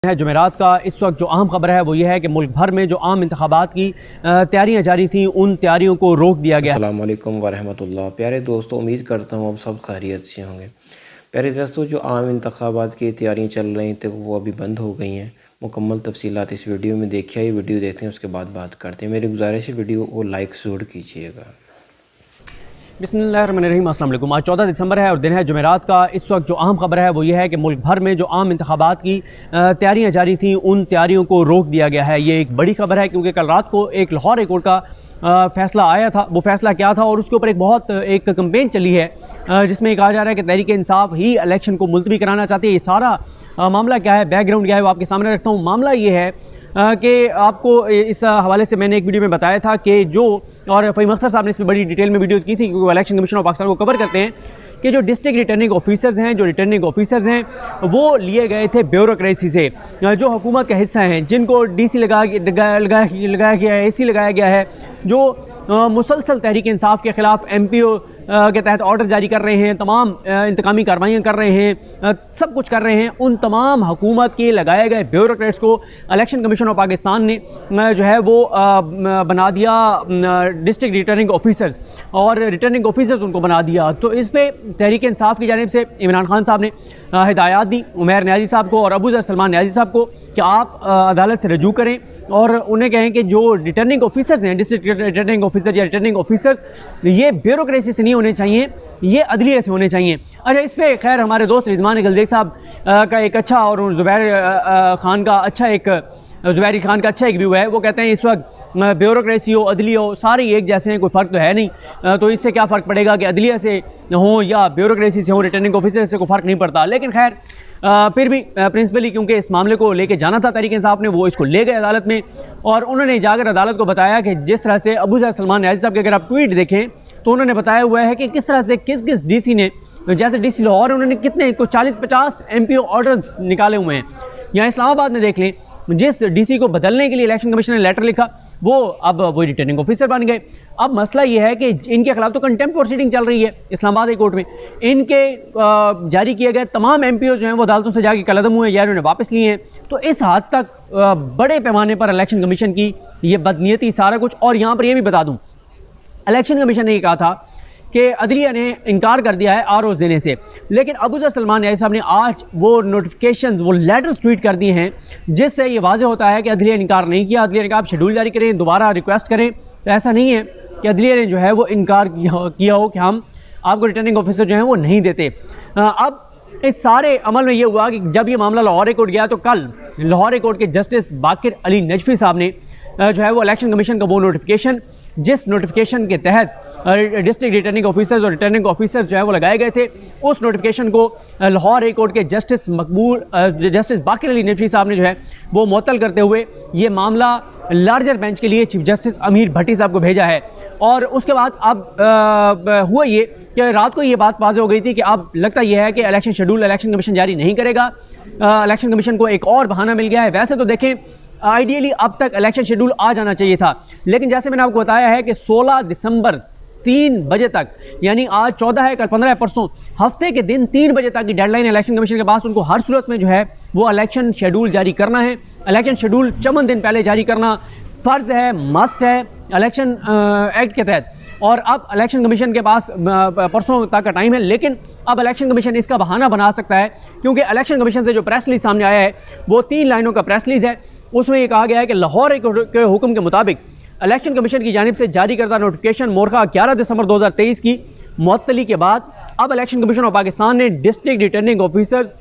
है जुमेरात का इस वक्त जो अहम खबर है वो ये है कि मुल्क भर में जो आम इंतखाबात की तैयारियां जारी थी उन तैयारियों को रोक दिया गया। अस्सलाम वालेकुम वरहमतुल्लाह। प्यारे दोस्तों, उम्मीद करता हूँ आप सब खैरियत से होंगे। प्यारे दोस्तों, जो आम इंतखाबात की तैयारियां चल रही थी वो अभी बंद हो गई हैं। मुकम्मल तफसीलात इस वीडियो में देखिए। ये वीडियो देखते हैं उसके बाद बात करते हैं। मेरी गुजारिश है वीडियो को लाइक ज़रूर कीजिएगा। बिस्मिल्लाहिर्रहमानिर्रहीम। अस्सलाम वालेकुम। आज 14 दिसंबर है और दिन है जुमेरात का। इस वक्त जो अहम खबर है वो ये है कि मुल्क भर में जो आम इंतखाबात की तैयारियां जारी थी उन तैयारियों को रोक दिया गया है। ये एक बड़ी खबर है क्योंकि कल रात को एक लाहौर हाई कोर्ट का फ़ैसला आया था। वो फ़ैसला क्या था और उसके ऊपर एक कैंपेन चली है जिसमें कहा जा रहा है कि तहरीक इंसाफ ही इलेक्शन को मुलतवी कराना चाहती है। ये सारा मामला क्या है, बैकग्राउंड क्या है, वो आपके सामने रखता हूँ। मामला ये है कि आपको इस हवाले से मैंने एक वीडियो में बताया था कि जो और फ़हीम अख्तर साहब ने इसमें बड़ी डिटेल में वीडियोज़ की थी क्योंकि वो इलेक्शन कमीशन ऑफ पाकिस्तान को कवर करते हैं कि जो डिस्ट्रिक्ट रिटर्निंग ऑफिसर्स हैं वो लिए गए थे ब्यूरोक्रेसी से, जो हुकूमत का हिस्सा हैं, जिनको डीसी लगाया गया है, एसी लगाया गया है, जो मुसलसल तहरीक इंसाफ के ख़िलाफ़ एमपीओ के तहत ऑर्डर जारी कर रहे हैं, तमाम इंतकामी कार्रवाइयाँ कर रहे हैं, सब कुछ कर रहे हैं। उन तमाम हुकूमत के लगाए गए ब्यूरोक्रेट्स को इलेक्शन कमीशन ऑफ पाकिस्तान ने जो है वो बना दिया डिस्ट्रिक्ट रिटर्निंग ऑफिसर्स, और रिटर्निंग ऑफिसर्स उनको बना दिया। तो इस पर तहरीक इंसाफ की जानिब से इमरान खान साहब ने हिदायत दी उमैर न्याजी साहब को और अबू ज़र सलमान न्याजी साहब को कि आप अदालत से रजू करें और उन्हें कहें कि जो रिटर्निंग ऑफिसर्स हैं, डिस्ट्रिक्ट रिटर्निंग ऑफिसर या रिटर्निंग ऑफिसर्स, ये ब्यूरोक्रेसी से नहीं होने चाहिए, ये अदलिया से होने चाहिए। अच्छा, इस पर खैर हमारे दोस्त रिजवान गलदेग साहब का एक अच्छा और ज़ुबैर खान का अच्छा एक व्यू है। वो कहते हैं इस वक्त ब्यूरोक्रेसी हो, अदलिया हो, सारे एक जैसे हैं, कोई फ़र्क तो है नहीं। तो इससे क्या फ़र्क पड़ेगा कि अदलिया से हो या ब्यूरोक्रेसी से हो, रिटर्निंग ऑफिसर से कोई फ़र्क नहीं पड़ता। लेकिन खैर फिर भी प्रिंसिपली क्योंकि इस मामले को लेके जाना था तहरीक इंसाफ ने, वो इसको ले गए अदालत में और उन्होंने जाकर अदालत को बताया कि जिस तरह से अबू ज़र सलमान न्याजी साहब के अगर आप ट्वीट देखें तो उन्होंने बताया हुआ है कि किस तरह से किस डीसी ने, जैसे डीसी लाहौर, उन्होंने कितने कुछ 40-50 एमपीओ ऑर्डर्स निकाले हुए हैं। यहाँ इस्लामाबाद में देख लें, जिस डीसी को बदलने के लिए इलेक्शन कमीशन ने लेटर लिखा वो अब वो रिटर्निंग ऑफिसर बन गए। अब मसला ये है कि इनके खिलाफ तो कंटेम्प्ट प्रोसीडिंग चल रही है इस्लामाबाद हाई कोर्ट में। इनके जारी किए गए तमाम एमपीओ जो हैं वो अदालतों से जाके कलअदम हुए या उन्होंने वापस लिए हैं। तो इस हद तक बड़े पैमाने पर इलेक्शन कमीशन की ये बदनीयती सारा कुछ। और यहाँ पर यह भी बता दूँ, इलेक्शन कमीशन ने ये कहा था कि अदलिया ने इनकार कर दिया है आरओज़ देने से, लेकिन अबू ज़र सलमान न्याजी साहब ने आज वो नोटिफिकेशंस, वो लेटर्स ट्वीट कर दिए हैं जिससे ये वाज़ेह होता है कि अदलिया ने इनकार नहीं किया। अदलिया ने कहा आप शेड्यूल जारी करें, दोबारा रिक्वेस्ट करें। तो ऐसा नहीं है कि अदलिया ने जो है वो इनकार किया हो कि हम आपको रिटर्निंग ऑफिसर जो हैं वो नहीं देते। अब इस सारे अमल में ये हुआ कि जब ये मामला लाहौर हाई कोर्ट गया तो कल लाहौर हाई कोर्ट के जस्टिस बाकिर अली नजफी साहब ने जो है वो इलेक्शन कमीशन का वो नोटिफिकेशन, जिस नोटिफिकेशन के तहत डिस्ट्रिक्ट रिटर्निंग ऑफिसर्स और रिटर्निंग ऑफिसर्स जो है वो लगाए गए थे, उस नोटिफिकेशन को लाहौर हाई कोर्ट के जस्टिस बाकिर अली नजफी साहब ने जो है वो मुअत्तल करते हुए ये मामला लार्जर बेंच के लिए चीफ जस्टिस अमीर भट्टी साहब को भेजा है। और उसके बाद अब हुआ ये कि रात को ये बात वाज़ेह हो गई थी कि अब लगता यह है कि इलेक्शन शेड्यूल इलेक्शन कमीशन जारी नहीं करेगा। इलेक्शन कमीशन को एक और बहाना मिल गया है। वैसे तो देखें आइडियली अब तक इलेक्शन शेड्यूल आ जाना चाहिए था, लेकिन जैसे मैंने आपको बताया है कि 16 दिसंबर 3 बजे तक, यानी आज 14 है, कल 15 है, परसों हफ्ते के दिन 3 बजे तक की डेडलाइन इलेक्शन कमीशन के पास। उनको हर सूरत में जो है वो इलेक्शन शेड्यूल जारी करना है। इलेक्शन शेड्यूल चंद दिन पहले जारी करना फ़र्ज़ है, मस्ट है इलेक्शन एक्ट के तहत। और अब इलेक्शन कमीशन के पास परसों तक का टाइम है, लेकिन अब इलेक्शन कमीशन इसका बहाना बना सकता है क्योंकि इलेक्शन कमीशन से जो प्रेस रिलीज सामने आया है वो 3 लाइनों का प्रेस रिलीज है। उसमें ये कहा गया है कि लाहौर के हुक्म के मुताबिक इलेक्शन कमीशन की जानिब से जारी करदा नोटिफिकेशन मोरखा 11 दिसंबर 2023 की मुअत्तली के बाद अब इलेक्शन कमीशन ऑफ पाकिस्तान ने डिस्ट्रिक्ट रिटर्निंग ऑफिसर्स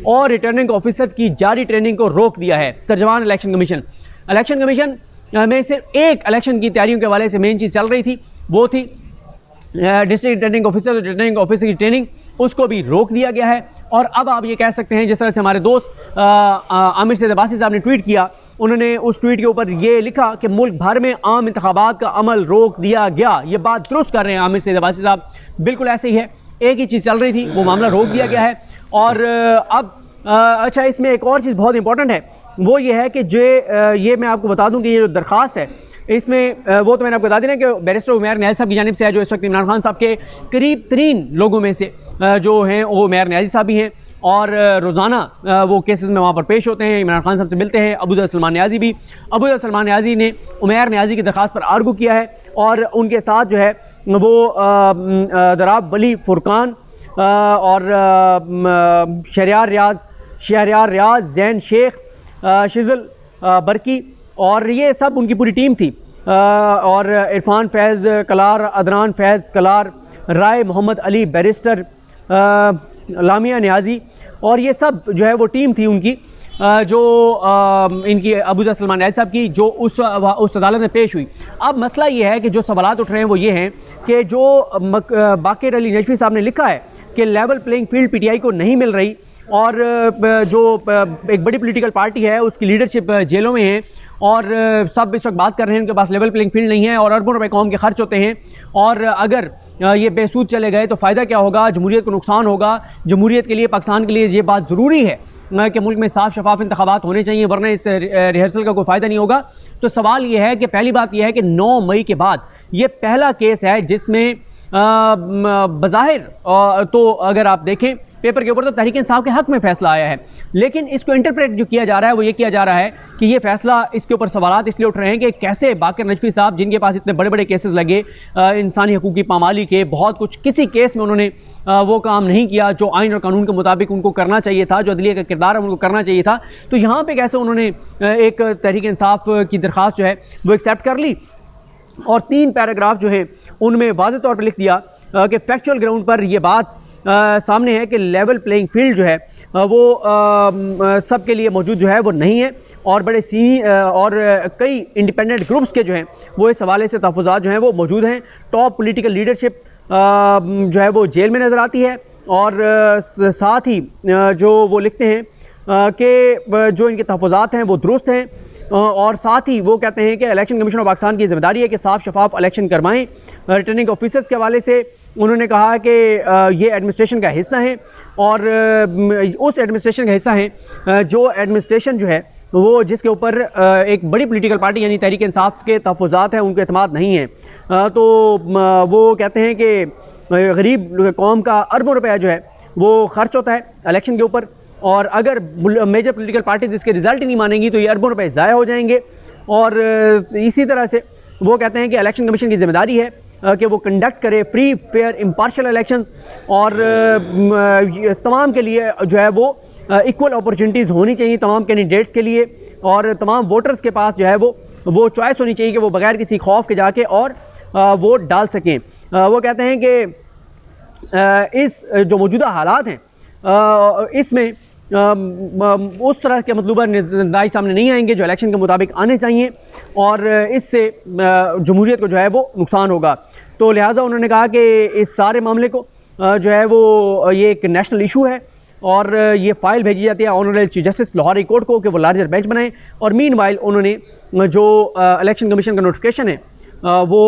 और रिटर्निंग ऑफिसर्स की जारी ट्रेनिंग को रोक दिया है। तर्जमान इलेक्शन कमीशन में सिर्फ एक इलेक्शन की तैयारियों के हवाले से मेन चीज़ चल रही थी, वो थी डिस्ट्रिक्ट रिटर्निंग ऑफिसर और रिटर्निंग ऑफिसर की ट्रेनिंग, उसको भी रोक दिया गया है। और अब आप ये कह सकते हैं जिस तरह से हमारे दोस्त आमिर सैयद अब्बासी साहब ने ट्वीट किया, उन्होंने उस ट्वीट के ऊपर ये लिखा कि मुल्क भर में आम इंतखाबात का अमल रोक दिया गया। ये बात दुरुस्त कर रहे हैं आमिर सैयद अब्बासी साहब, बिल्कुल ऐसे ही है। एक ही चीज़ चल रही थी, वो मामला रोक दिया गया है। और अब अच्छा, इसमें एक और चीज़ बहुत इंपॉर्टेंट है, वो ये है कि ये मैं आपको बता दूं कि ये जो दरख्वास्त है इसमें वो तो मैंने आपको बता देना कि बैरिस्टर उमैर न्याजी साहब की जानिब से है, जो इस वक्त इमरान खान साहब के करीब 3 लोगों में से जो हैं वो उमैर न्याजी साहब भी हैं, और रोज़ाना वो केसेस में वहाँ पर पेश होते हैं, इमरान खान साहब से मिलते हैं। अबू सलमान न्याजी भी, अबू सलमान न्याजी ने उमैर न्याजी की दरख्वास्त पर आर्गू किया है और उनके साथ जो है वो दराब वली फुरकान और शहरियार रियाज, जैन शेख, शिज़ल बरकी और ये सब उनकी पूरी टीम थी। और इरफान फैज़ कलार, अदनान फैज़ कलार, राय मोहम्मद अली बैरिस्टर, लामिया न्याजी और ये सब जो है वो टीम थी उनकी, जो इनकी अबू सलमान न्याजी साहब की, जो उस अदालत में पेश हुई। अब मसला ये है कि जो सवालात उठ रहे हैं वो ये हैं कि जो बाक़िर अली नजवी साहब ने लिखा है कि लेवल प्लेइंग फील्ड पीटीआई को नहीं मिल रही और जो एक बड़ी पॉलिटिकल पार्टी है उसकी लीडरशिप जेलों में है और सब इस वक्त बात कर रहे हैं उनके पास लेवल प्लेइंग फील्ड नहीं है और अरबों रुपए कौम के खर्च होते हैं और अगर ये बेसूद चले गए तो फ़ायदा क्या होगा, जमहूरियत को नुकसान होगा। जमहूरियत के लिए, पाकिस्तान के लिए ये बात ज़रूरी है कि मुल्क में साफ शफाफ इंतखाबात होने चाहिए, वरना इस रिहर्सल का कोई फ़ायदा नहीं होगा। तो सवाल ये है कि पहली बात यह है कि 9 मई के बाद ये पहला केस है जिसमें बज़ाहिर तो अगर आप देखें पेपर के ऊपर तो तहरीक इंसाफ के हक़ में फ़ैसला आया है, लेकिन इसको इंटरप्रेट जो किया जा रहा है वो ये किया जा रहा है कि ये फ़ैसला, इसके ऊपर सवालात इसलिए उठ रहे हैं कि कैसे बाक़िर नजवी साहब जिनके पास इतने बड़े बड़े केसेस लगे, इंसानी हकूक़ की पामाली के बहुत कुछ, किसी केस में उन्होंने वो काम नहीं किया जो आइन और कानून के मुताबिक उनको करना चाहिए था, जो अदलिया का किरदार है उनको करना चाहिए था। तो यहाँ पर कैसे उन्होंने एक तहरीक इंसाफ की दरख्वास्त जो है वो एक्सेप्ट कर ली और 3 पैराग्राफ जो है उनमें वाज़ेह तौर पर लिख दिया कि फैक्चुअल ग्राउंड पर यह बात सामने है कि लेवल प्लेइंग फील्ड जो है वो सब के लिए मौजूद जो है वो नहीं है और और कई इंडिपेंडेंट ग्रुप्स के जो हैं वो इस हवाले से तहफ़्फ़ुज़ात जो हैं वो मौजूद हैं। टॉप पॉलिटिकल लीडरशिप जो है वो जेल में नज़र आती है और साथ ही जो वो लिखते हैं कि जो इनके तहफ़्फ़ुज़ात हैं वो दुरुस्त हैं और साथ ही वो कहते हैं कि इलेक्शन कमीशन ऑफ पाकिस्तान की ज़िम्मेदारी है कि साफ शफाफ इलेक्शन करवाएं। रिटर्निंग ऑफिसर्स के हवाले से उन्होंने कहा कि ये एडमिनिस्ट्रेशन का हिस्सा हैं और उस एडमिनिस्ट्रेशन का हिस्सा हैं जो एडमिनिस्ट्रेशन जो है वो जिसके ऊपर एक बड़ी पॉलिटिकल पार्टी यानी तहरीक इंसाफ के तहफ़्फ़ुज़ात हैं उनको एतमाद नहीं है। तो वो कहते हैं कि गरीब कौम का अरबों रुपया जो है वो खर्च होता है इलेक्शन के ऊपर और अगर मेजर पॉलिटिकल पार्टीज इसके रिज़ल्ट ही नहीं मानेंगी तो ये अरबों रुपए ज़ाया हो जाएंगे। और इसी तरह से वो कहते हैं कि इलेक्शन कमीशन की ज़िम्मेदारी है कि वो कंडक्ट करे फ्री फेयर इम्पार्शल इलेक्शंस और तमाम के लिए जो है वो इक्वल अपॉर्चुनिटीज़ होनी चाहिए तमाम कैंडिडेट्स के लिए और तमाम वोटर्स के पास जो है वो चॉइस होनी चाहिए कि वो बगैर किसी खौफ के जाके और वोट डाल सकें। वो कहते हैं कि इस जो मौजूदा हालात हैं इसमें उस तरह के मतलूबा नतीजे सामने नहीं आएंगे जो इलेक्शन के मुताबिक आने चाहिए और इससे जमहूरियत को जो है वो नुकसान होगा। तो लिहाजा उन्होंने कहा कि इस सारे मामले को जो है वो ये एक नेशनल इशू है और ये फ़ाइल भेजी जाती है honourable chief justice Lahore high court को कि वो लार्जर बेंच बनाएं और मीनवाइल उन्होंने जो इलेक्शन कमीशन का नोटिफिकेशन है वो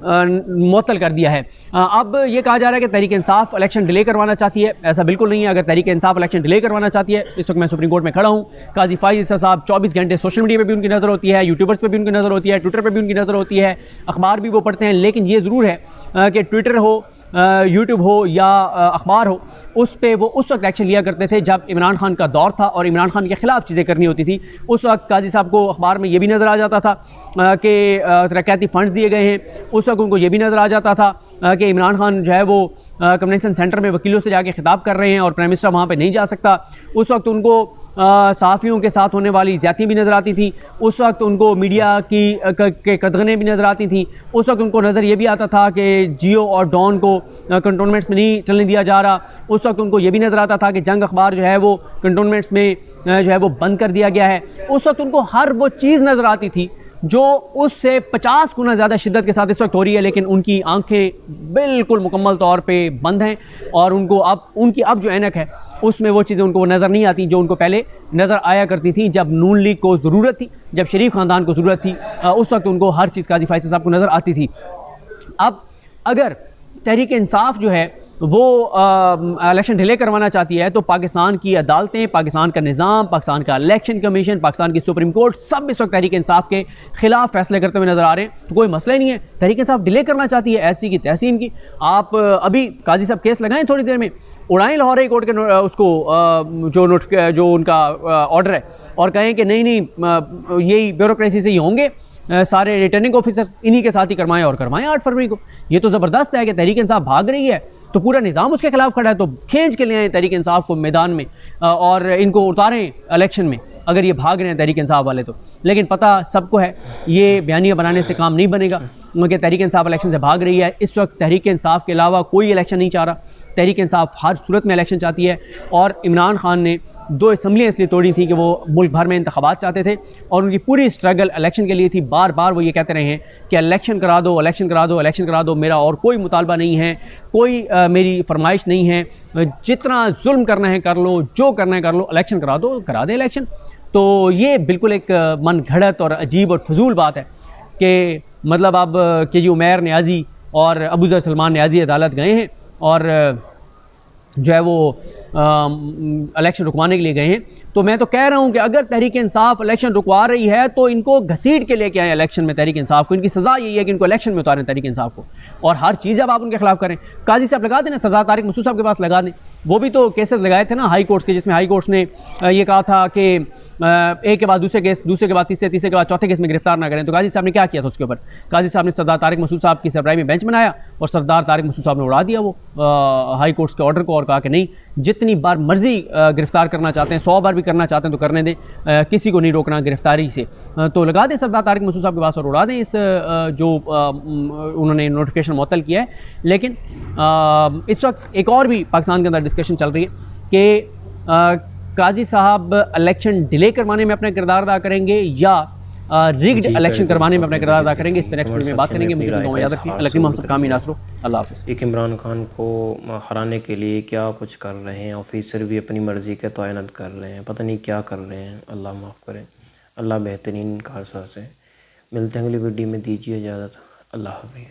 मुअत्तल कर दिया है। अब ये कहा जा रहा है कि तहरीक इंसाफ इलेक्शन डिले करवाना चाहती है, ऐसा बिल्कुल नहीं है। अगर तहरीक इंसाफ इलेक्शन डिले करवाना चाहती है, इस वक्त मैं सुप्रीम कोर्ट में खड़ा हूँ, काजी फाइज़ साहब 24 घंटे सोशल मीडिया पे भी उनकी नज़र होती है, यूट्यूबर्स पे भी उनकी नज़र होती है, ट्विटर पे भी उनकी नज़र होती है, अखबार भी वो पढ़ते हैं। लेकिन ये ज़रूर है कि ट्विटर हो, यूट्यूब हो या अखबार हो, उस पर वो उस वक्त एक्शन लिया करते थे जब इमरान खान का दौर था और इमरान खान के ख़िलाफ़ चीज़ें करनी होती थी। उस वक्त काजी साहब को अखबार में ये भी नज़र आ जाता था कि तरक्याती फ़ंड्स दिए गए हैं, उस वक्त उनको ये भी नज़र आ जाता था कि इमरान खान जो है वो कन्वेंशन सेंटर में वकीलों से जाके खिताब कर रहे हैं और प्राइम मिनिस्टर वहाँ पे नहीं जा सकता। उस वक्त उनको सहाफ़ियों के साथ होने वाली ज़्यादतियाँ भी नज़र आती थी, उस वक्त उनको मीडिया के कदगनें भी नज़र आती थी, उस वक्त उनको नज़र ये भी आता था कि जियो और डॉन को कंटोनमेंट्स में नहीं चलने दिया जा रहा। उस वक्त उनको ये भी नज़र आता था कि जंग अखबार जो है वो कंटोनमेंट्स में जो है वो बंद कर दिया गया है। उस वक्त उनको हर वो चीज़ नज़र आती थी जो उससे 50 गुना ज़्यादा शिद्दत के साथ इस वक्त हो रही है, लेकिन उनकी आंखें बिल्कुल मुकम्मल तौर पे बंद हैं और उनकी अब जो ऐनक है उसमें वो चीज़ें उनको नज़र नहीं आती जो उनको पहले नज़र आया करती थी। जब नून लीग को ज़रूरत थी, जब शरीफ ख़ानदान को ज़रूरत थी, उस वक्त उनको हर चीज़ काजी फाइज़ साहब को नज़र आती थी। अब अगर तहरीक इंसाफ जो है वो इलेक्शन डिले करवाना चाहती है तो पाकिस्तान की अदालतें, पाकिस्तान का निज़ाम, पाकिस्तान का इलेक्शन कमीशन, पाकिस्तान की सुप्रीम कोर्ट सब इस वक्त तहरीक इंसाफ के ख़िलाफ़ फैसले करते हुए नज़र आ रहे हैं। तो कोई मसला ही नहीं है, तहरीक इंसाफ डिले करना चाहती है ऐसी की तहसीन की। आप अभी काजी साहब केस लगाएं थोड़ी देर में, उड़ाएं लाहौर हाई कोर्ट के उसको जो उनका ऑर्डर है, और कहें कि नहीं नहीं यही ब्यूरोक्रेसी से ही होंगे सारे रिटर्निंग ऑफिसर, इन्हीं के साथ ही करवाएं और करवाएं 8 फरवरी को। ये तो ज़बरदस्त है कि तहरीक इंसाफ भाग रही है तो पूरा निज़ाम उसके खिलाफ खड़ा है, तो खींच के ले आए तहरीक इंसाफ को मैदान में और इनको उतारें इलेक्शन में, अगर ये भाग रहे हैं तहरीक इंसाफ वाले तो। लेकिन पता सबको है ये बयानिया बनाने से काम नहीं बनेगा, क्योंकि तहरीक इंसाफ इलेक्शन से भाग रही है। इस वक्त तहरीक इंसाफ के अलावा कोई इलेक्शन नहीं चाह रहा, तहरीक इंसाफ हर सूरत में इलेक्शन चाहती है। और इमरान खान ने 2 असम्बलियाँ इसलिए तोड़ी थी कि वो मुल्क भर में इंतखाबात चाहते थे और उनकी पूरी स्ट्रगल इलेक्शन के लिए थी। बार बार वो ये कहते रहे हैं कि इलेक्शन करा दो, इलेक्शन करा दो, इलेक्शन करा दो, मेरा और कोई मुतालबा नहीं है, कोई मेरी फरमाइश नहीं है, जितना जुल्म करना है कर लो, जो करना है कर लो, इलेक्शन करा दो, करा दे इलेक्शन। तो ये बिल्कुल एक मन घड़त और अजीब और फजूल बात है कि मतलब अब के जी उमैर न्याजी और अबू ज़र सलमान न्याजी अदालत गए हैं और जो है वो इलेक्शन रुकवाने के लिए गए हैं। तो मैं तो कह रहा हूं कि अगर तहरीक इंसाफ इलेक्शन रुकवा रही है तो इनको घसीट के लेके आए इलेक्शन में तहरीक इंसाफ को। इनकी सज़ा यही है कि इनको इलेक्शन में उतारें तहरीक इंसाफ को, और हर चीज़ अब आप उनके खिलाफ करें। काजी साहब लगा दें, सरदार तारिक मसूद साहब के पास लगा दें, वो भी तो केसेस लगाए थे ना हाई कोर्ट के, जिसमें हाई कोर्ट ने ये कहा था कि एक के बाद दूसरे केस, दूसरे के बाद तीसरे, तीसरे के बाद चौथे केस में गिरफ्तार ना करें। तो काजी साहब ने क्या किया था उसके ऊपर? काजी साहब ने सरदार तारिक मसूद साहब की सरबराही में बेंच बनाया और सरदार तारिक मसूद साहब ने उड़ा दिया वो हाई कोर्ट के ऑर्डर को और कहा कि नहीं, जितनी बार मर्जी गिरफ्तार करना चाहते हैं, 100 बार भी करना चाहते हैं तो करने दें, किसी को नहीं रोकना गिरफ्तारी से। तो लगा दें सरदार तारिक मसूद साहब के पास और उड़ा दें इस जो उन्होंने नोटिफिकेशन मुअत्तल किया है। लेकिन इस वक्त एक और भी पाकिस्तान के अंदर डिस्कशन चल रही है कि काजी साहब इलेक्शन डिले करवाने में अपना किरदार अदा करेंगे या रिग्ड इलेक्शन करवाने में अपना किरदार अदा करेंगे। इस पर नेक्स्ट वीडियो में बात करेंगे। मुझे दुआ याद रखिए। अलकीम हम सब कामी नासरो। अल्लाह हाफ़िज़। एक इमरान खान को हराने के लिए क्या कुछ कर रहे हैं, ऑफिसर भी अपनी मर्ज़ी के तैनात कर रहे हैं, पता नहीं क्या कर रहे हैं। अल्लाह माफ़ करे, अल्लाह बेहतरीन कारसाज़ है। मिलते हैं अगली वीडियो में, दीजिए इजाज़त। अल्लाह हाफ़िज़।